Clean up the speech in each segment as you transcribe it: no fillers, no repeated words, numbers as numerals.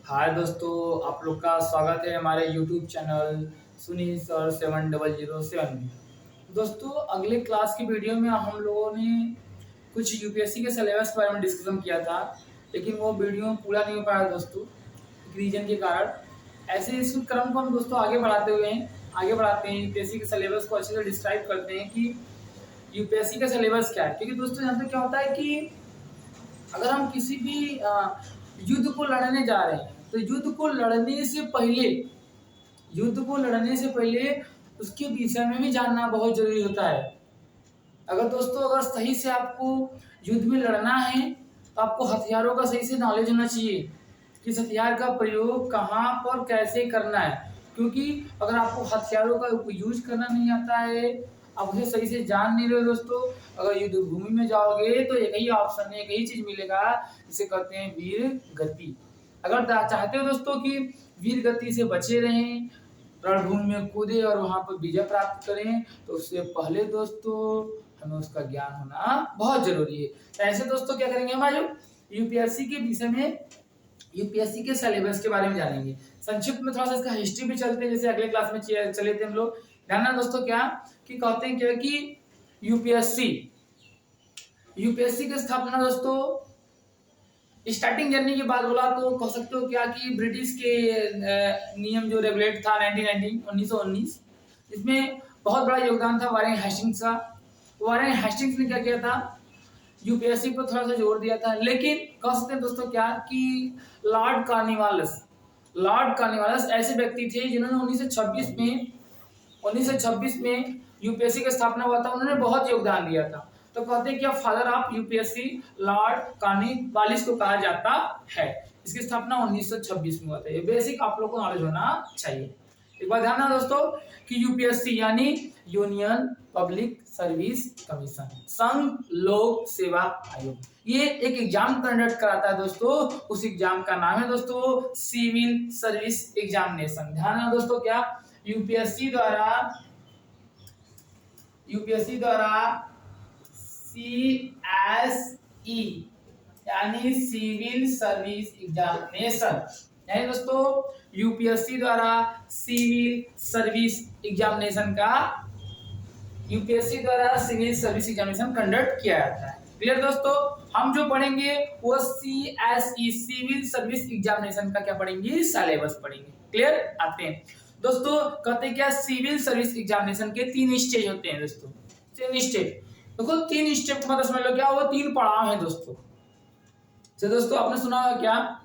हाय दोस्तों, आप लोग का स्वागत है हमारे YouTube चैनल सुनील सर 7007 में। दोस्तों, अगले क्लास की वीडियो में हम लोगों ने कुछ यूपीएससी के सिलेबस के बारे में डिस्कशन किया था, लेकिन वो वीडियो पूरा नहीं हो पाया दोस्तों, एक रीजन के कारण। ऐसे इस क्रम को हम दोस्तों आगे बढ़ाते हैं यूपीएससी के सिलेबस को अच्छे से डिस्क्राइब करते हैं कि यूपीएससी का सिलेबस क्या है। क्योंकि दोस्तों यहाँ पे क्या होता है कि अगर हम किसी भी युद्ध को लड़ने जा रहे हैं तो युद्ध को लड़ने से पहले उसके विषय में भी जानना बहुत जरूरी होता है। अगर सही से आपको युद्ध में लड़ना है तो आपको हथियारों का सही से नॉलेज होना चाहिए कि इस हथियार का प्रयोग कहाँ पर कैसे करना है। क्योंकि अगर आपको हथियारों का यूज करना नहीं आता है, आप उसे सही से जान नहीं रहे हो दोस्तों, अगर युद्ध भूमि में जाओगे तो एक ही ऑप्शन है, एक ही चीज मिलेगा, जिसे कहते हैं वीर गति। अगर चाहते हो दोस्तों कि वीर गति से बचे रहें, रणभूमि में कूदे और वहां पर विजय प्राप्त करें, तो उससे पहले दोस्तों हमें उसका ज्ञान होना बहुत जरूरी है। तो ऐसे दोस्तों क्या करेंगे, हमारे यूपीएससी के विषय में यूपीएससी के सिलेबस के बारे में जानेंगे। संक्षिप्त में थोड़ा सा इसका हिस्ट्री भी चलते हैं, जैसे अगले क्लास में चले थे हम लोग। जानना दोस्तों क्या कि कहते हैं क्या कि यूपीएससी की स्थापना दोस्तों स्टार्टिंग जर्नी की बात बोला तो कह सकते हो क्या कि ब्रिटिश के नियम जो रेगुलेट था 1919, इसमें बहुत बड़ा योगदान था वारेन हेस्टिंग्स का। वारेन हेस्टिंग्स ने क्या किया था, यूपीएससी पर थोड़ा सा जोर दिया था। लेकिन कह सकते हैं दोस्तों क्या कि लॉर्ड कार्निवालिस ऐसे व्यक्ति थे जिन्होंने 1926 में यूपीएससी की स्थापना हुआ था, उन्होंने बहुत योगदान दिया था। तो कहते हैं कि फादर ऑफ यूपीएससी लॉर्ड कार्निवालिस को कहा जाता है। इसकी स्थापना 1926 में हुआ था। ये बेसिक आप लोग को नॉलेज होना चाहिए। एक बार ध्यान दोस्तों कि यूपीएससी यानी यूनियन पब्लिक सर्विस कमीशन, संघ लोक सेवा आयोग, ये एक एग्जाम कंडक्ट कराता है दोस्तों। उस एग्जाम का नाम है दोस्तों सिविल सर्विस एग्जामिनेशन। ध्यान है दोस्तों क्या यूपीएससी द्वारा सीएसई यानी सिविल सर्विस एग्जामिनेशन, यानी दोस्तों यूपीएससी द्वारा सिविल सर्विस एग्जामिनेशन कंडक्ट किया जाता है। क्लियर दोस्तों, हम जो पढ़ेंगे वो सीएसई सिविल सर्विस एग्जामिनेशन का क्या पढ़ेंगे, सिलेबस पढ़ेंगे। क्लियर, आते हैं दोस्तों। कहते हैं क्या सिविल सर्विस एग्जामिनेशन के 3 स्टेज होते हैं दोस्तों। 3 स्टेज देखो, 3 स्टेप को मतलब समझ लो क्या, वो 3 पड़ाव है दोस्तों। तो दोस्तों आपने सुना होगा क्या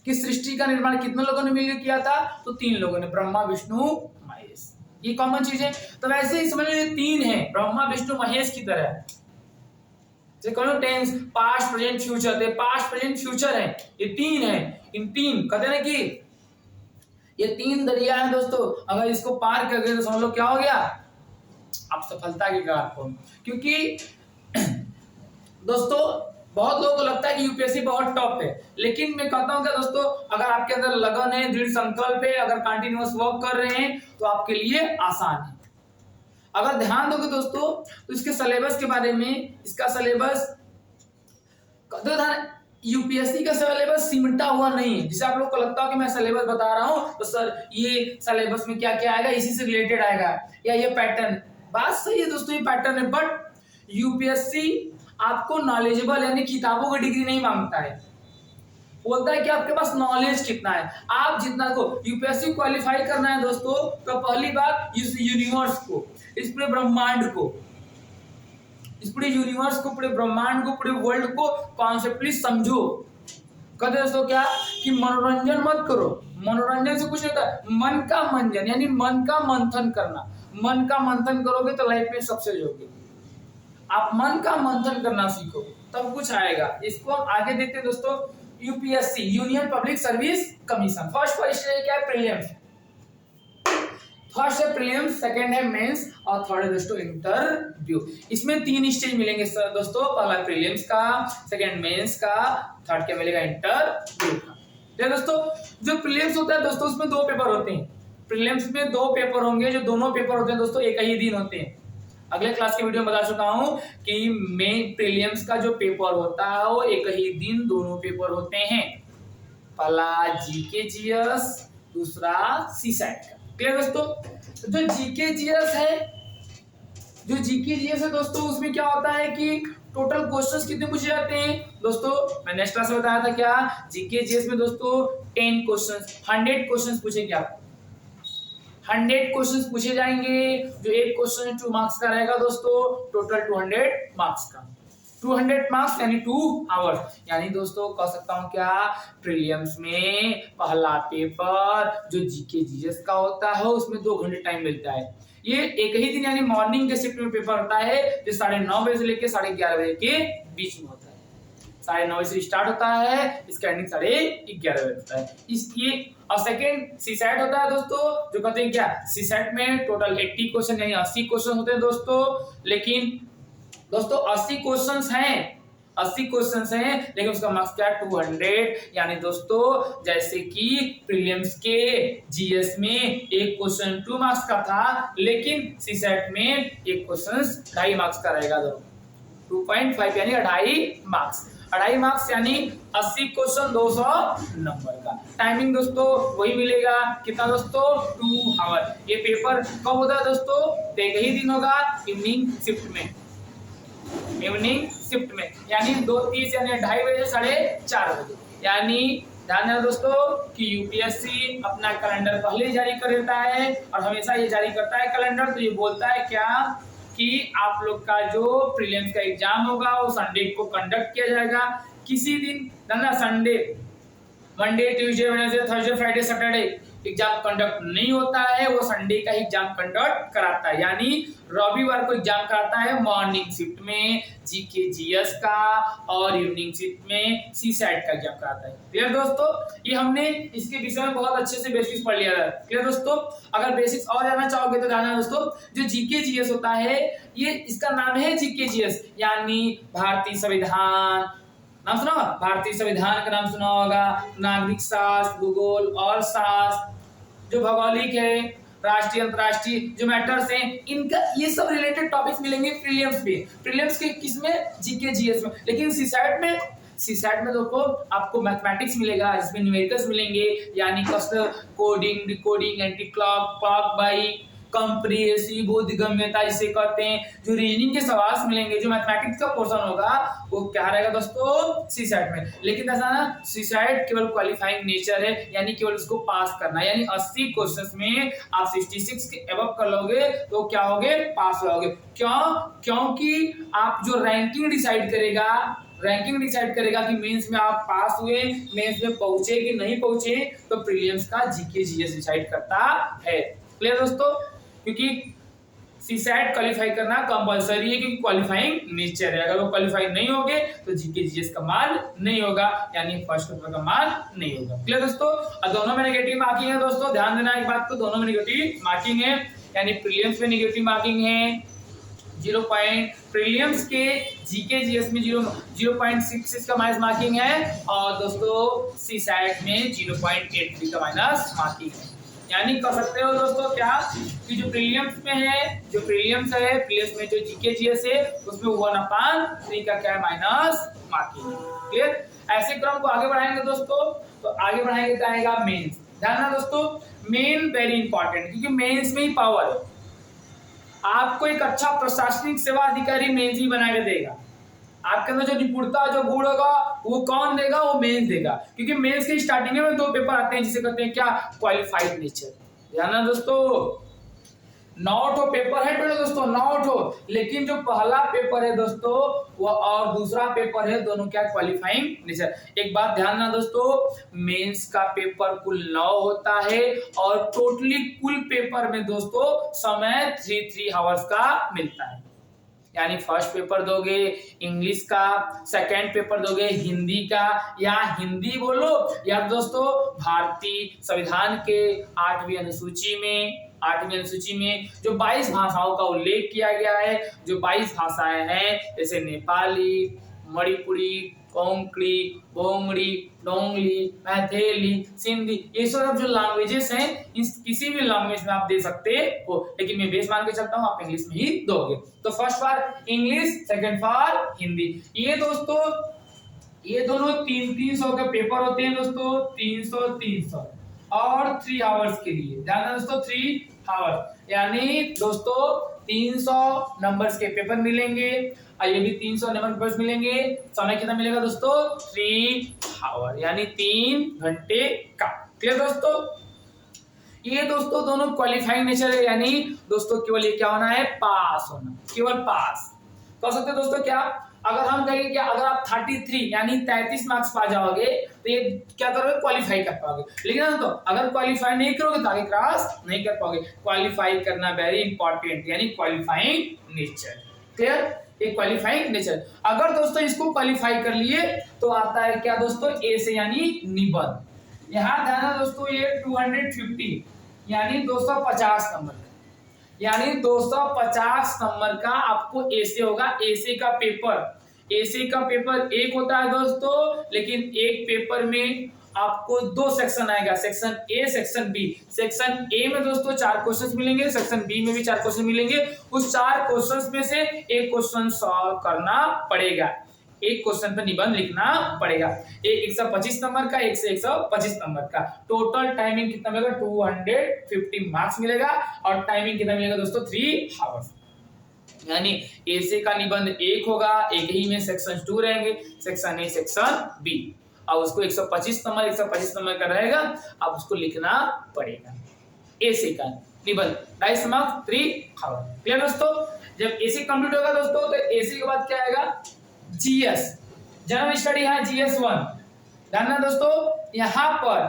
कि सृष्टि का निर्माण कितने लोगों ने मिलकर किया था, तो 3 लोगों ने, ब्रह्मा विष्णु महेश। ये कॉमन चीज है। तो वैसे ही समझ लो 3 है, ब्रह्मा विष्णु महेश की तरह। Tense past present future, past present future है, ये 3 है। इन 3 कहते हैं कि ये 3 दरिया है दोस्तों, अगर इसको पार कर गए तो समझ लो क्या हो गया, आप सफलता के कगार पर। क्योंकि दोस्तों बहुत लोगों को लगता है कि यूपीएससी बहुत टॉप है, लेकिन मैं कहता हूं क्या दोस्तों, अगर आपके अंदर लगन है, दृढ़ संकल्प है, अगर कंटिन्यूअस वर्क कर रहे हैं तो आपके लिए आसान है। अगर ध्यान दोगे दोस्तों तो इसके सिलेबस के बारे में, इसका सिलेबस यूपीएससी का सिलेबस सिमटा हुआ नहीं है। जिसे आप लोग को लगता है कि मैं सिलेबस बता रहा हूं तो सर ये सिलेबस में क्या क्या आएगा, इसी से रिलेटेड आएगा, या ये पैटर्न। बात सही है दोस्तों, ये पैटर्न है, बट यूपीएससी आपको नॉलेजेबल यानी किताबों की डिग्री नहीं मांगता है। बोलता है कि आपके पास नॉलेज कितना है, आप जितना को यूपीएससी क्वालिफाई करना है दोस्तों, तो पहली बात इस यूनिवर्स को, इस पूरे ब्रह्मांड को, इस पूरे यूनिवर्स को, पूरे ब्रह्मांड को, पूरे वर्ल्ड को कॉन्सेप्टली समझो। कहते दोस्तों क्या कि मनोरंजन मत करो, मनोरंजन से कुछ नहीं होता, मन का मंजन यानी मन का मंथन करना। मन का मंथन करोगे तो लाइफ में सक्सेस होगे। आप मन का मंथन करना सीखो तब कुछ आएगा। इसको हम आगे देखते हैं दोस्तों, UPSC union public service commission. First क्या है, प्रीलिम्स। फर्स्ट है प्रीलिम्स, सेकंड है मेंस और थर्ड है दोस्तों इंटरव्यू। इसमें 3 स्टेज मिलेंगे दोस्तों, पहला प्रीलिम्स का, सेकंड मेंस का, थर्ड क्या मिलेगा, इंटरव्यू का। तो दोस्तों जो प्रीलिम्स होता है दोस्तों उसमें 2 पेपर होते हैं। प्रीलिम्स में 2 पेपर होंगे, जो दोनों पेपर होते हैं दोस्तों एक ही दिन होते हैं। अगले क्लास के वीडियो में बता चुका हूं कि मेन प्रीलिम्स का जो पेपर होता है वो एक ही दिन दोनों पेपर होते हैं। पहला जीके जीएस, दूसरा सीसैट का। क्लियर दोस्तों? जो जीके जीएस है दोस्तों, उसमें क्या होता है कि टोटल क्वेश्चंस कितने पूछे जाते हैं दोस्तों? मैं नेक्स्ट क्लास में बताया था क्या, जीके जीएस में दोस्तों 10 क्वेश्चंस, 100 क्वेश्चंस पूछेंगे आपको। 100 क्वेश्चंस पूछे जाएंगे, जो एक क्वेश्चन 2 मार्क्स का रहेगा दोस्तों, टोटल 200 मार्क्स का। 200 मार्क्स यानी 2 आवर्स, यानी दोस्तों कह सकता हूं क्या, प्रीलिम्स में पहला पेपर जो जीके जीएस का होता है उसमें 2 घंटे टाइम मिलता है। ये एक ही दिन यानी मॉर्निंग के शिफ्ट में पेपर होता है, जो 9:30 बजे से लेकर 11:30 बजे के बीच में होता है। 9:30 बजे से स्टार्ट होता है, इसका एंडिंग 11:30 बजे होता है। इसलिए और सेकंड सीसैट होता है दोस्तों, जो कहते हैं क्या, सीसैट में टोटल 80 क्वेश्चन यानी 80 क्वेश्चन होते हैं दोस्तों। लेकिन दोस्तों 80 क्वेश्चंस हैं, लेकिन उसका मार्क्स क्या है, 200। यानी दोस्तों जैसे कि प्रीलिम्स के जीएस में एक क्वेश्चन 2 मार्क्स का था, लेकिन सीसैट में एक क्वेश्चन 2.5 मार्क्स का रहेगा। 2.5 यानी 2.5 मार्क्स। 2.5 मार्क्स यानी 80 क्वेश्चन 200 नंबर का। टाइमिंग दोस्तों वही मिलेगा, कितना दोस्तों, 2 आवर। ये पेपर कब होता है दोस्तों, एक ही दिन होगा, इवनिंग शिफ्ट में, यानी 2:30 यानी 2:30 बजे से 4:30 बजे। यानी ध्यान देना दोस्तों कि यूपीएससी अपना कैलेंडर पहले ही जारी कर देता है, और हमेशा ये जारी करता है कैलेंडर, तो ये बोलता है क्या कि आप लोग का जो प्रीलिम्स का एग्जाम होगा वो संडे को कंडक्ट किया जाएगा। किसी दिन ना Sunday, Monday, Tuesday, Wednesday, Thursday, Friday, Saturday exam conduct नहीं होता है, वो संडे का ही एग्जाम कंडक्ट कराता है। यानी रविवार को एग्जाम कराता है मॉर्निंग शिफ्ट में जीके जीएस का, और इवनिंग शिफ्ट में सीसैट का एग्जाम कराता है। क्लियर दोस्तों? ये हमने इसके विषय में बहुत अच्छे से बेसिक्स पढ़ लिया है। क्लियर दोस्तों? अगर बेसिक्स और जानना चाहोगे तो जानना दोस्तों, जो जीके जीएस होता है, ये इसका नाम है जीके जीएस, यानी भारतीय संविधान, नाम सुना, भारतीय संविधान का नाम सुना होगा, नागरिक शास्त्र, भूगोल और शास्त्र, जो भौगोलिक है, राष्ट्रीय अंतरराष्ट्रीय जो मैटर्स हैं, इनका ये सब रिलेटेड टॉपिक्स मिलेंगे प्रीलिम्स में। प्रीलिम्स के किसमें, जीके जीएस में। लेकिन सीसैट में देखो आपको मैथमेटिक्स मिलेगा, जिसमें न्यूमेरिकल्स मिलेंगे, यानी cluster, coding, decoding, anti clock, clock by, comprehensive, बोधगम्यता जिसे कहते हैं, जो रीजनिंग के सवाल मिलेंगे, जो मैथमेटिक्स का पोर्शन होगा वो क्या रहेगा दोस्तों, सीसैट में। लेकिन ऐसा ना, सीसैट केवल क्वालिफाइंग नेचर है, यानी केवल उसको पास करना, यानी 80 क्वेश्चंस में आप 66 के अबव कर लोगे तो क्या होगे, पास हो जाओगे। क्योंकि आप जो रैंकिंग डिसाइड करेगा कि मेंस में आप पास हुए, मेंस में पहुंचे कि नहीं पहुंचे, तो प्रीलिम्स का जीके जीएस डिसाइड करता है। क्लियर दोस्तों? क्योंकि सीसैट क्वालिफाई करना कंपलसरी है, क्योंकि क्वालिफाइंग नेचर है। अगर वो क्वालिफाई नहीं होगे तो जीके जीएस का मान नहीं होगा, यानी फर्स्ट पेपर का मान नहीं होगा। क्लियर दोस्तों? और दोनों में नेगेटिव मार्किंग है दोस्तों, ध्यान देना एक बात को, दोनों में नेगेटिव मार्किंग है, यानी प्रीलिम्स में नेगेटिव मार्किंग है 0 पॉइंट, प्रीलिम्स के जीके जीएस में 0.66 का माइनस मार्किंग है, और दोस्तों सीसैट में 0.83 का माइनस मार्किंग है। यानी कर सकते हो दोस्तों क्या, कि जो प्रीलिम्स में है, प्रीलिम्स में जो जीके जीएस है, उसमें 1/3 का क्या है, माइनस मार्किंग। क्लियर? ऐसे क्रम को आगे बढ़ाएंगे दोस्तों, तो आगे बढ़ाएंगे तो आएगा मेंस। ध्यान रखना दोस्तों, मेन वेरी इंपॉर्टेंट, क्योंकि मेंस में ही पावर है। आपको एक अच्छा प्रशासनिक सेवा अधिकारी मेंस ही बना के देगा। आपके अंदर जो निपुणता, जो गुण होगा, वो कौन देगा, वो मेंस देगा। क्योंकि मेंस के स्टार्टिंग में 2 पेपर आते हैं, जिसे कहते हैं क्या, क्वालिफाइड नेचर। ध्यान रखना दोस्तों, 9 पेपर है दोस्तों, 9, लेकिन जो पहला पेपर है दोस्तों वो, और दूसरा पेपर है, दोनों क्या, क्वालिफाइंग नेचर। एक बात ध्यान रखना दोस्तों, मेंस का पेपर कुल 9 होता है, और टोटली कुल पेपर में दोस्तों समय 3 आवर्स का मिलता है। यानी फर्स्ट पेपर दोगे इंग्लिश का, सेकंड पेपर दोगे हिंदी का, या हिंदी बोलो, या दोस्तों भारतीय संविधान के 8वीं अनुसूची में जो 22 भाषाओं का उल्लेख किया गया है, जो 22 भाषाएं हैं, जैसे नेपाली, मणिपुरी, कोंकणी, बोमड़ी, डोंगली, मैथिली, सिंधी, ये सब जो लैंग्वेजेस हैं, इस किसी भी लैंग्वेज में आप दे सकते हो, लेकिन मैं बेस मान के चलता हूं, आप इंग्लिश में ही दोगे। तो first for English, second for Hindi. ये दोस्तों ये दोनों 300 के पेपर होते हैं दोस्तों, 300 और 3 आवर्स के लिए, ध्यान देना दोस्तों 3 आवर्स, यानी दोस्तों 300 नंबर्स के पेपर मिलेंगे और ये भी 300 नंबर मिलेंगे। समय कितना मिलेगा दोस्तों? 3 आवर, यानी 3 घंटे का। क्लियर दोस्तों? ये दोस्तों दोनों क्वालिफाइंग नेचर है, यानी दोस्तों केवल ये क्या होना है? पास होना, केवल पास कर सकते हैं दोस्तों। क्या अगर हम कहेंगे कि अगर आप 33 यानी 33 मार्क्स पा जाओगे तो ये क्या करोगे? क्वालिफाई कर पाओगे। लेकिन दोस्तों अगर क्वालिफाई नहीं करोगे तो आगे क्रॉस नहीं कर पाओगे। क्वालिफाई करना वेरी इंपॉर्टेंट, यानी क्वालिफाइंग नेचर। क्लियर? एक क्वालिफाइंग नेचर। अगर दोस्तों इसको क्वालिफाई कर लिए तो आता है क्या दोस्तों? ए से, यानी निबंध। यहां ध्यान दोस्तों ये 250 यानी 250 नंबर, यानी 250 नंबर का आपको ऐसे होगा। ऐसे का पेपर एक होता है दोस्तों, लेकिन एक पेपर में आपको 2 सेक्शन आएगा, section A, section B. Section A में दोस्तों 4 क्वेश्चंस मिलेंगे, सेक्शन बी में भी 4 क्वेश्चन मिलेंगे। उस 4 क्वेश्चंस में से एक क्वेश्चन सॉल्व करना पड़ेगा, एक क्वेश्चन पर निबंध लिखना पड़ेगा। एक 125 नंबर का, एक से 125 नंबर का। टोटल टाइमिंग कितना मिलेगा? 250 मार्क्स मिलेगा। और टाइमिंग कितना मिलेगा दोस्तों? 3 आवर्स। यानी ऐसे का निबंध एक होगा, एक ही में सेक्शन 2 रहेंगे, सेक्शन ए, सेक्शन बी। अब उसको 125 नंबर का रहेगा, अब उसको लिखना पड़ेगा। ऐसे का निबंध 250 मार्क्स, 3 आवर। क्लियर दोस्तों? जब ऐसे कंप्लीट होगा दोस्तों तो ऐसे के बाद क्या आएगा? जीएस, जनरल स्टडी है जीएस 1। ध्यान दोस्तों यहां पर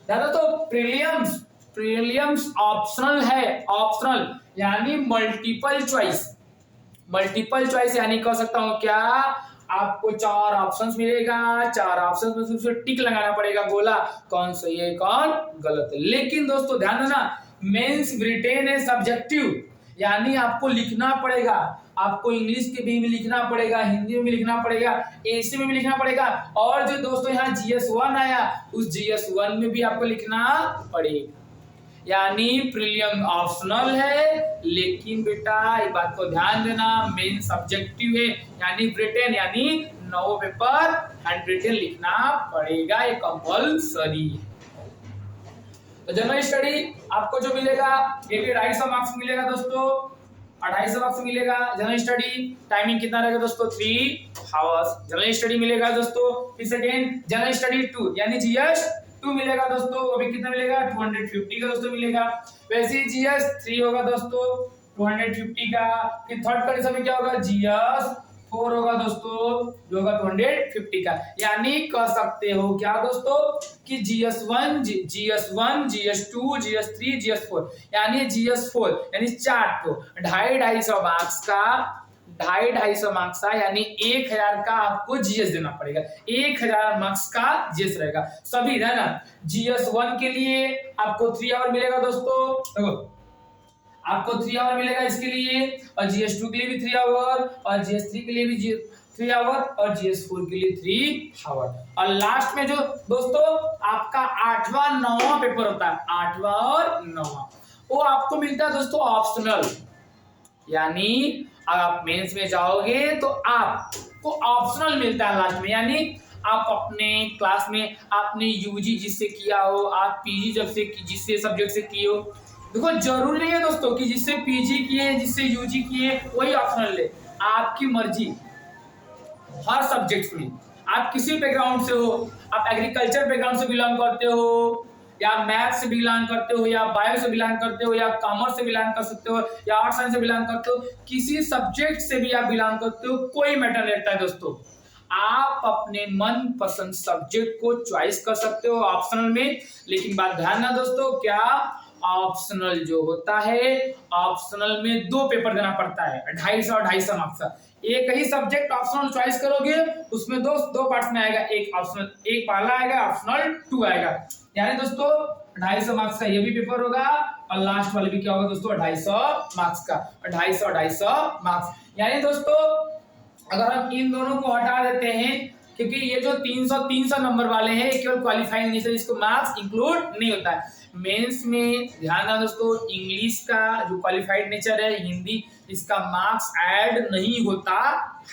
ध्यान तो प्रीलिम्स ऑप्शनल है, ऑप्शनल यानी मल्टीपल चॉइस यानी कह सकता हूं क्या? आपको 4 ऑप्शंस मिलेगा, 4 ऑप्शंस में से टिक लगाना पड़ेगा, गोला कौन सही है कौन गलत है। लेकिन दोस्तों ध्यान देना, मेंस ब्रिटेन है सब्जेक्टिव, यानी आपको लिखना पड़ेगा। आपको इंग्लिश के भी लिखना पड़ेगा, हिंदी में भी लिखना पड़ेगा, एसी में भी लिखना पड़ेगा। और जो दोस्तों यहाँ जीएस 1 आया, उस जीएस 1 में भी आपको लिखना पड़ेगा। यानी प्रीलियम ऑप्शनल है, लेकिन बेटा ये बात को ध्यान देना, मेन सब्जेक्टिव है, यानी ब्रिटेन, यानी 9 पेपर हैंड रिटन लिखना पड़ेगा, ये कंपल्सरी है। तो जनरल स्टडी आपको जो मिलेगा ये भी 250 मार्क्स मिलेगा दोस्तों, 250 मार्क्स मिलेगा। जनरल स्टडी टाइमिंग कितना रहेगा दोस्तों? 3 आवर्स जनरल स्टडी मिलेगा दोस्तों। फिर सेकेंड जनरल स्टडी 2 यानी जीएस 2 मिलेगा दोस्तों, वो भी कितना मिलेगा? 250 का दोस्तों मिलेगा। वैसे ही जीएस 3 होगा दोस्तों 250 का। फिर थर्ड कंडीशन में क्या होगा? जीएस 4 होगा दोस्तों, जो होगा 250 का। यानी कह सकते हो क्या दोस्तों कि जीएस 1, जीएस 2, जीएस 3, जीएस 4, यानी जीएस 4 यानी 4 तो 250 मार्क्स का, 250 मार्क्स का, यानी 1000 का आपको जीएस देना पड़ेगा। 1000 मार्क्स का जीएस रहेगा सभी, है ना। जीएस 1 के लिए आपको 3 आवर मिलेगा दोस्तों, देखो आपको 3 आवर मिलेगा इसके लिए, और जीएस 2 के लिए भी 3 आवर, और जीएस 3 के लिए भी 3 आवर, और जीएस 4 के लिए 3 आवर। और लास्ट में जो दोस्तों आपका 8वां 9वां पेपर होता है, 8वां और 9वां, वो आपको मिलता है दोस्तों ऑप्शनल। यानी अगर आप मेंस में जाओगे तो आपको ऑप्शनल मिलता है लास्ट में। यानी आप अपने क्लास में आपने यूजी जिससे किया हो, आप पीजी जब से जिससे सब्जेक्ट से किए हो, देखो जरूरी नहीं है दोस्तों कि जिससे पीजी किए, जिससे यूजी किए वही ऑप्शनल ले, आपकी मर्जी। हर सब्जेक्ट में आप किसी बैकग्राउंड से हो, आप एग्रीकल्चर बैकग्राउंड से बिलोंग करते हो, या मैथ से बिलोंग करते हो, या बायो से बिलोंग करते हो, या कॉमर्स से बिलोंग कर सकते हो, या आर्ट्स साइंस से बिलोंग करते हो, किसी सब्जेक्ट से भी आप बिलोंग करते हो, कोई मैटर नहीं रहता है दोस्तों। आप अपने मन पसंद सब्जेक्ट को चॉइस कर सकते हो ऑप्शनल में। लेकिन बात ध्यान ना दोस्तों, क्या ऑप्शनल जो होता है, ऑप्शनल में 2 पेपर देना पड़ता है, 250 और 250 मार्क्स का। एक ही सब्जेक्ट ऑप्शनल चॉइस करोगे उसमें दो पार्ट्स में आएगा, एक ऑप्शनल, एक पहला आएगा, ऑप्शनल 2 आएगा। यानी दोस्तों 250 मार्क्स का ये भी पेपर होगा, और लास्ट वाले भी क्या होगा दोस्तों? 250 मार्क्स का, 250 और 250 मार्क्स। यानी दोस्तों अगर हम इन दोनों को हटा देते हैं, क्योंकि ये जो 300 नंबर वाले हैं केवल क्वालिफाइंग नेचर, इसको मार्क्स इंक्लूड नहीं होता है। मेंस में ध्यान रखना दोस्तों, इंग्लिश का जो क्वालिफाइड नेचर है, हिंदी, इसका मार्क्स ऐड नहीं होता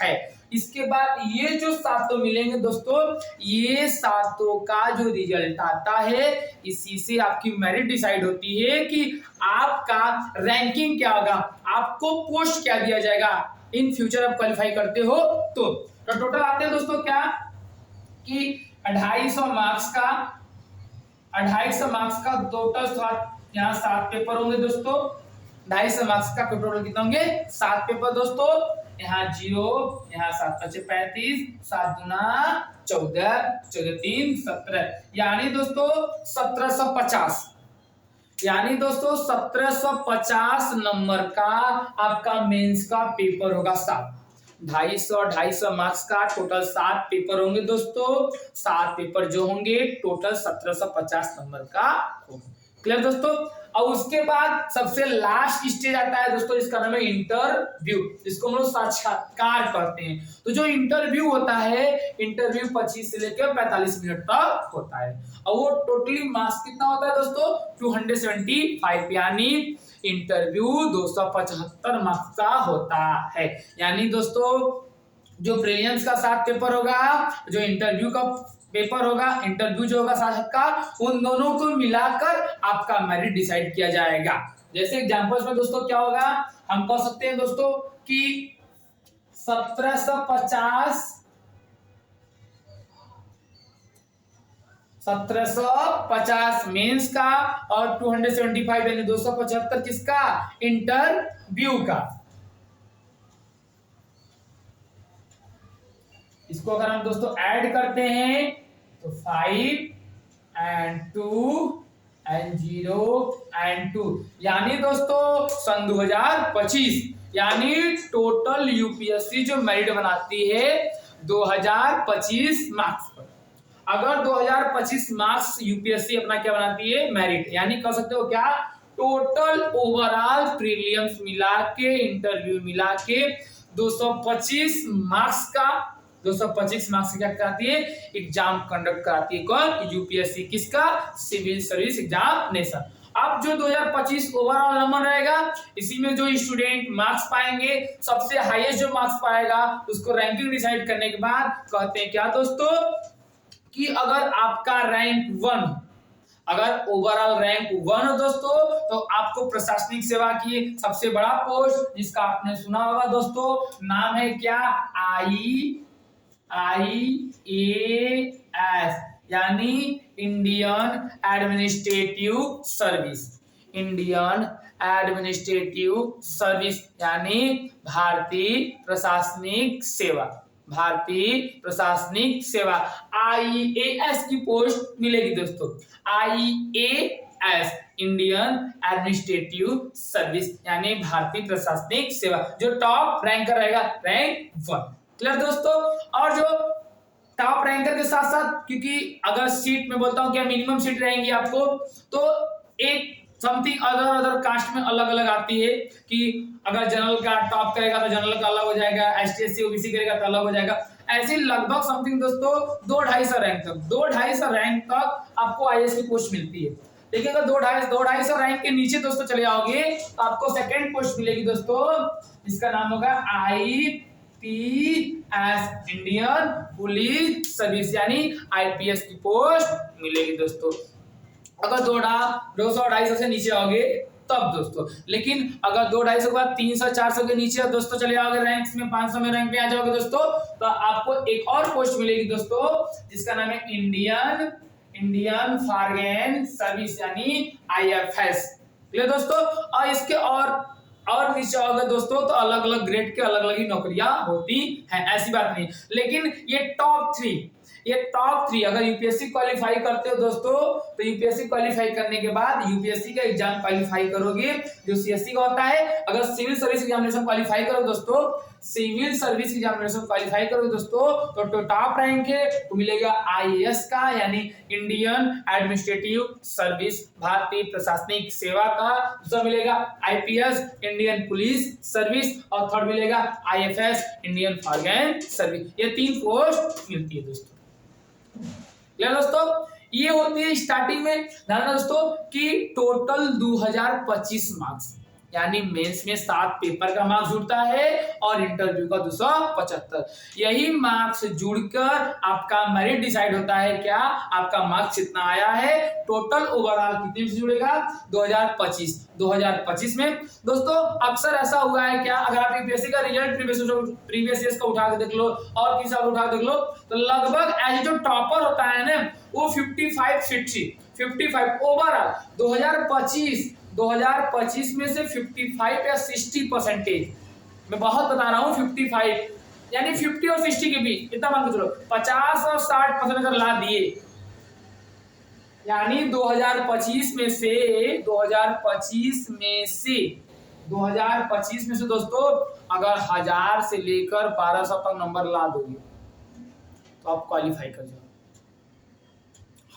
है। इसके बाद ये जो सातों मिलेंगे दोस्तों, ये सातों का जो रिजल्ट आता है इसी से आपकी मेरिट डिसाइड होती है कि आपका रैंकिंग क्या होगा, आपको पोस्ट क्या दिया जाएगा इन फ्यूचर आप क्वालिफाई करते हो। तो टोटल आते हैं दोस्तों क्या कि 250 मार्क्स का टोटल यहाँ 7 पेपर होंगे दोस्तों। 250 मार्क्स का टोटल कितना होंगे 7 पेपर दोस्तों। यहाँ 0, यहाँ 7 5 35, 7 गुना 14, 14 3 17, यानी दोस्तों 1750, यानी दोस्तों 1750 नंबर का आपका मेंस का पेपर होगा। 250 मार्क्स का टोटल 7 पेपर होंगे दोस्तों। 7 पेपर जो होंगे टोटल 1750 नंबर का होगा। क्लियर दोस्तों। और उसके बाद सबसे लास्ट स्टेज आता है दोस्तों, इसका नाम है इंटरव्यू, जिसको हम लोग साक्षात्कार करते हैं। तो जो इंटरव्यू होता है, इंटरव्यू 25 से लेकर 45 मिनट तक होता है और वो टोटली मार्क्स कितना होता है दोस्तों 275, यानी इंटरव्यू 275 मार्क्स का होता है। यानी दोस्तों जो प्रीलिम्स का 7 पेपर होगा, जो इंटरव्यू का पेपर होगा, इंटरव्यू जो होगा 7 का, उन दोनों को मिलाकर आपका मेरिट डिसाइड किया जाएगा। जैसे एग्जांपल्स में दोस्तों क्या होगा, हम कह सकते हैं दोस्तों कि 1750 मेंस का और 275 यानी 275 किसका इंटरव्यू का। इसको अगर हम दोस्तों ऐड करते हैं तो 5 and 2 and 0 and 2, यानी दोस्तों सन 2025, यानी टोटल यूपीएससी जो मेरिट बनाती है 2025 मार्क्स पर। अगर 2025 मार्क्स यूपीएससी अपना क्या बनाती है मेरिट, यानी कह सकते हो क्या टोटल ओवरऑल प्रीलिम्स मिला के इंटरव्यू मिला के 225 मार्क्स का 225 मार्क्स क्या कराती है एग्जाम कंडक्ट कराती है। कौन यूपीएससी, किसका सिविल सर्विस एग्जामिनेशन। अब जो 2025 ओवरऑल नंबर रहेगा, इसी में जो स्टूडेंट मार्क्स पाएंगे, सबसे हाईएस्ट जो मार्क्स पाएगा उसको रैंकिंग डिसाइड करने के बाद कहते हैं क्या दोस्तों कि अगर आपका रैंक 1, अगर ओवरऑल रैंक 1 हो दोस्तों, तो आपको प्रशासनिक सेवा की सबसे बड़ा पोस्ट जिसका आपने सुना होगा दोस्तों, नाम है क्या IAS, यानी Indian administrative service. Indian administrative service यानी भारतीय प्रशासनिक सेवा, भारतीय प्रशासनिक सेवा IAS की पोस्ट मिलेगी दोस्तों। IAS इंडियन एडमिनिस्ट्रेटिव सर्विस यानी भारतीय प्रशासनिक सेवा, जो टॉप रैंकर रहेगा रैंक 1। क्लियर दोस्तों। और जो टॉप रैंकर के साथ साथ, क्योंकि अगर सीट में बोलता हूं क्या मिनिमम सीट रहेंगी आपको, तो एक समथिंग अदर कास्ट में अलग अलग आती है कि अगर जनरल का टॉप करेगा तो जनरल का अलग हो जाएगा, ST SC OBC करेगा तो अलग हो जाएगा। ऐसे लगभग समथिंग दोस्तों 2-250 रैंक तक, 2-250 रैंक तक आपको IAS की पोस्ट मिलती है। लेकिन अगर 2-250 रैंक के नीचे दोस्तों चले जाओगे तो आपको सेकेंड पोस्ट मिलेगी दोस्तों, जिसका नाम होगा IPS इंडियन पुलिस सर्विस, यानी IPS की पोस्ट मिलेगी दोस्तों। अगर 200-250 से नीचे आओगे तब दोस्तों। लेकिन अगर 200-250 के बाद 300-400 के नीचे दोस्तों चले जाओगे रैंक्स में, 500 में रैंक पे आ जाओगे दोस्तों, तो आपको एक और पोस्ट मिलेगी दोस्तों, जिसका नाम है इंडियन फॉरेन सर्विस यानी IFS। क्लियर दोस्तों। और इसके और नीचे आओगे दोस्तों तो अलग अलग ग्रेड के अलग अलग ही नौकरियां होती हैं, ऐसी बात नहीं। लेकिन ये टॉप 3 अगर यूपीएससी क्वालिफाई करते हो दोस्तों, तो यूपीएससी क्वालिफाई करने के बाद यूपीएससी का एग्जाम क्वालिफाई करोगे जो सीएससी का होता है। अगर सिविल सर्विस एग्जामिनेशन क्वालिफाई करो दोस्तों, सिविल सर्विस एग्जामिनेशन क्वालिफाई करो दोस्तों, तो टॉप रैंक है तो मिलेगा IAS का, यानी इंडियन एडमिनिस्ट्रेटिव सर्विस भारतीय प्रशासनिक सेवा का। दूसरा मिलेगा IPS इंडियन पुलिस सर्विस, और थर्ड मिलेगा IFS इंडियन फॉरेन सर्विस। ये 3 पोस्ट मिलती है दोस्तों। क्लियर दोस्तों। ये होती है स्टार्टिंग में ध्यान दोस्तों कि टोटल 2025 मार्क्स, यानी मेंस में 7 पेपर का मार्क्स जुड़ता है और इंटरव्यू का 275। यही मार्क्स जुड़कर आपका मेरिट डिसाइड होता है। क्या आपका मार्क्स कितना आया है, टोटल ओवरऑल कितने से जुड़ेगा 2025 में। दोस्तों अक्सर ऐसा हुआ है, क्या अगर आप यूपीएससी का रिजल्ट प्रीवियस ईयर्स का उठा के देख लो और किसी उठा के देख लो, तो लगभग एज जो टॉपर होता है ना वो 55 ओवरऑल 2025 में से 55 या 60%, मैं बहुत बता रहा हूँ 55, यानी 50 और 60 के बीच, इतना मान के चलो 50 और 60% अगर ला दिए, यानी 2025 में से दोस्तों अगर 1000 से लेकर 1200 तक नंबर ला दोगे तो आप क्वालिफाई कर जाओ।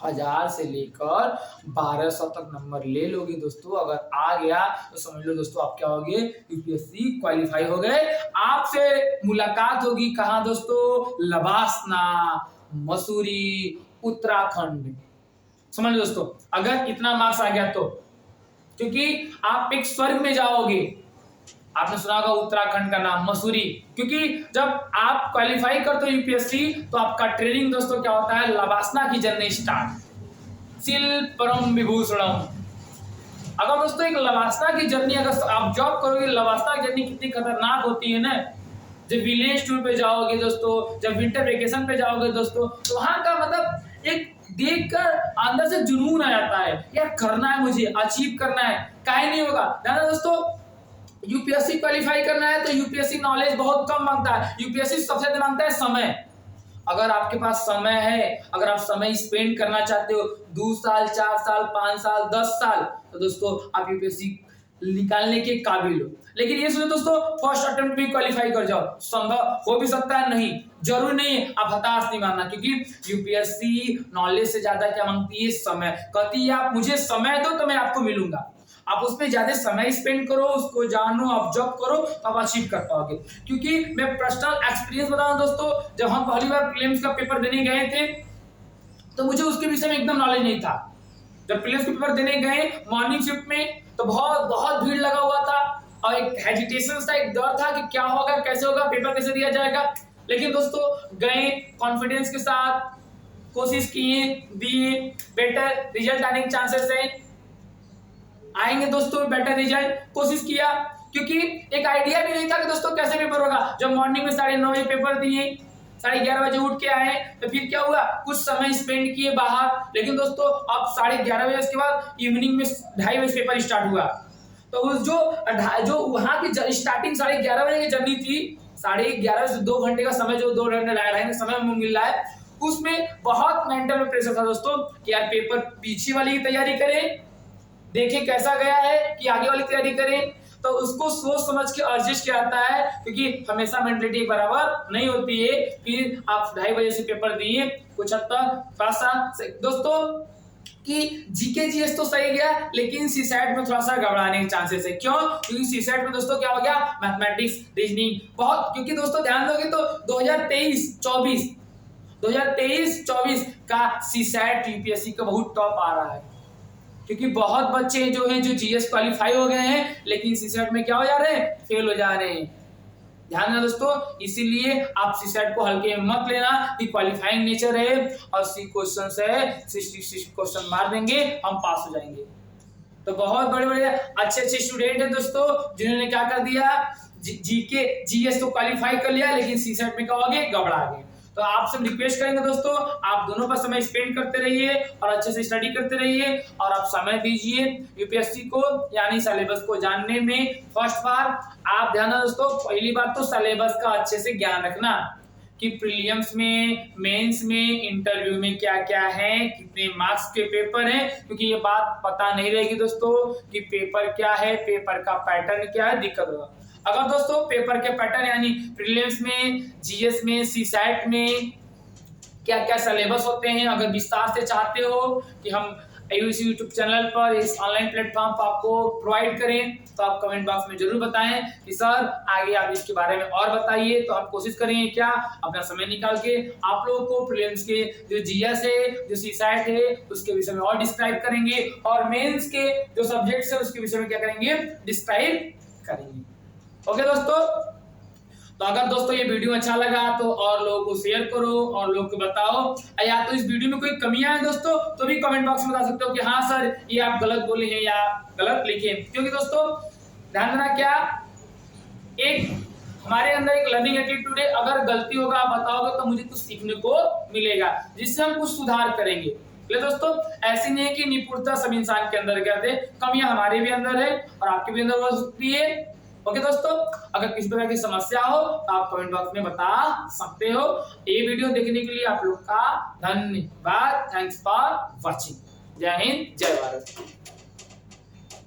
1000 से लेकर 1200 तक नंबर ले लोगे दोस्तों, अगर आ गया तो समझ लो दोस्तों आप क्या हो गए, यूपीएससी क्वालिफाई हो गए। आपसे मुलाकात होगी कहाँ दोस्तों, लवासना, मसूरी, उत्तराखंड। समझ लो दोस्तों अगर इतना मार्क्स आ गया तो, क्योंकि आप एक स्वर्ग में जाओगे। आपने सुना होगा उत्तराखंड का नाम, मसूरी, क्योंकि जब आप क्वालिफाई करते हो यूपीएससी तो आपका ट्रेनिंग दोस्तों क्या होता है, लवासना की जर्नी स्टार्ट, सिल परम विभूषणम। अगर दोस्तों एक लवासना की जर्नी अगर आप जॉब करोगे, लवासना की जर्नी कितनी खतरनाक होती है ना। जब विलेज टूर पे जाओगे दोस्तों, जब विंटर वेकेशन पे जाओगे दोस्तों, तो वहां का मतलब एक देखकर अंदर से जुनून आ जाता है, यार करना है मुझे, अचीव करना है, काहे नहीं होगा। ध्यान दोस्तों यूपीएससी क्वालिफाई करना है तो यूपीएससी नॉलेज बहुत कम मांगता है, यूपीएससी सबसे ज्यादा मांगता है समय। अगर आपके पास समय है, अगर आप समय स्पेंड करना चाहते हो 2 साल 4 साल 5 साल 10 साल, तो दोस्तों आप यूपीएससी निकालने के काबिल हो। लेकिन ये सोचो दोस्तों फर्स्ट अटेम्प्ट भी क्वालिफाई कर जाओ, संभव हो भी सकता है, नहीं जरूरी नहीं है, आप हताश नहीं मानना, क्योंकि यूपीएससी नॉलेज से ज्यादा क्या मांगती है, समय। कहती है आप मुझे समय दो तो मैं आपको मिलूंगा, आप उसमें ज्यादा समय स्पेंड करो, उसको जानो, ऑब्जर्व करो, तो आप अचीव कर पाओगे। क्योंकि मैं पर्सनल एक्सपीरियंस बता रहा हूं दोस्तों, जब हम पहली बार प्रीलिम्स का पेपर देने गए थे तो मुझे उसके विषय में एकदम नॉलेज नहीं था। जब प्रीलिम्स का पेपर देने गए मॉर्निंग शिफ्ट में तो बहुत भीड़ लगा हुआ था और एक हेजिटेशन था, एक डर था कि क्या होगा, कैसे होगा, पेपर कैसे दिया जाएगा। लेकिन दोस्तों गए कॉन्फिडेंस के साथ, कोशिश किए, दिए, बेटर रिजल्ट आने के चांसेस है, आएंगे दोस्तों बेटर रिजल्ट, कोशिश किया। क्योंकि एक आइडिया भी नहीं था कि दोस्तों कैसे पेपर होगा। जब मॉर्निंग में 9:30 बजे पेपर दिए, 11:30 बजे उठ के आए, तो फिर क्या हुआ, कुछ समय स्पेंड किए बाहर। लेकिन दोस्तों अब 11:30 बजे के बाद इवनिंग में 2:30 बजे पेपर स्टार्ट हुआ, तो उस जो वहां की स्टार्टिंग 11:30 बजे की जर्नी थी, 11:30 से 2 घंटे का समय, जो 2 घंटे 2.5 समय मिल रहा है, उसमें बहुत मेंटल प्रेशर था दोस्तों कि यार पेपर पीछे वाली की तैयारी करें, देखें कैसा गया है, कि आगे वाली तैयारी करें। तो उसको सोच समझ के एडजस्ट किया जाता है, क्योंकि हमेशा मेंटलिटी बराबर नहीं होती है। फिर आप 2:30 बजे से पेपर दिए, कुछ हद तक थोड़ा सा दोस्तों कि जीके जीएस तो सही गया, लेकिन सीसैट में थोड़ा सा घबराने के चांसेस है। क्यों? क्योंकि सीसैट में दोस्तों क्या हो गया, मैथमेटिक्स, रीजनिंग बहुत, क्योंकि दोस्तों ध्यान दोगे तो 2023-24 का सीसैट यूपीएससी का बहुत टॉप आ रहा है, क्योंकि बहुत बच्चे जो हैं जो जीएस क्वालिफाई हो गए हैं, लेकिन सीसैट में क्या हो जा रहे हैं, फेल हो जा रहे हैं। ध्यान देना दोस्तों, इसीलिए आप सीसैट को हल्के में मत लेना, कि क्वालिफाइंग नेचर है और 80 क्वेश्चन है, 60 क्वेश्चन मार देंगे, हम पास हो जाएंगे। तो बहुत बड़े अच्छे स्टूडेंट हैं दोस्तों, जिन्होंने क्या कर दिया, जीके जीएस तो क्वालिफाई कर लिया, लेकिन सीसैट में क्या हो गए, घबरा गए। तो आपसे रिक्वेस्ट करेंगे दोस्तों, आप दोनों पर समय स्पेंड करते रहिए और अच्छे से स्टडी करते रहिए, और आप समय दीजिए यूपीएससी को, यानी सिलेबस को जानने में। फर्स्ट बार आप ध्यान दोस्तों, पहली बात तो सिलेबस का अच्छे से ज्ञान रखना, कि प्रीलिम्स में, मेंस में, इंटरव्यू में क्या क्या है, कितने मार्क्स के पेपर हैं, क्योंकि ये बात पता नहीं रहेगी दोस्तों कि पेपर क्या है, पेपर का पैटर्न क्या है, दिक्कत होगा। अगर दोस्तों पेपर के पैटर्न यानी प्रीलिम्स में, जीएस में, सीसैट में क्या क्या सिलेबस होते हैं, अगर विस्तार से चाहते हो कि हम AUC यूट्यूब चैनल पर, इस ऑनलाइन प्लेटफॉर्म पर आपको प्रोवाइड करें, तो आप कमेंट बॉक्स में जरूर बताएं कि सर आगे आप इसके बारे में और बताइए। तो हम कोशिश करेंगे क्या अपना समय निकाल के आप लोगों को प्रीलिम्स के जो जीएस है, जो सीसैट है, उसके विषय में और डिस्क्राइब करेंगे, और मेंस के जो सब्जेक्ट्स है उसके विषय में क्या करेंगे, डिस्क्राइब करेंगे। ओके दोस्तों, तो अगर दोस्तों ये वीडियो अच्छा लगा तो और लोगों को शेयर करो और लोगों को बताओ, या तो इस वीडियो में कोई कमियां हैं दोस्तों तो भी कमेंट बॉक्स में बता सकते हो कि हाँ सर ये आप गलत बोले हैं या गलत लिखे, क्योंकि दोस्तों ध्यान देना क्या, एक हमारे अंदर एक लर्निंग एटीट्यूड है, अगर गलती होगा आप बताओगे तो मुझे कुछ सीखने को मिलेगा जिससे हम कुछ सुधार करेंगे। दोस्तों ऐसे नहीं है कि निपुणता सब इंसान के अंदर कहते, कमियां हमारे भी अंदर है और आपके भी अंदर हो सकती है। ओके दोस्तों, अगर किसी प्रकार की समस्या हो तो आप कमेंट बॉक्स में बता सकते हो। ये वीडियो देखने के लिए आप लोग का धन्यवाद। Thanks for watching. जय हिंद, जय भारत।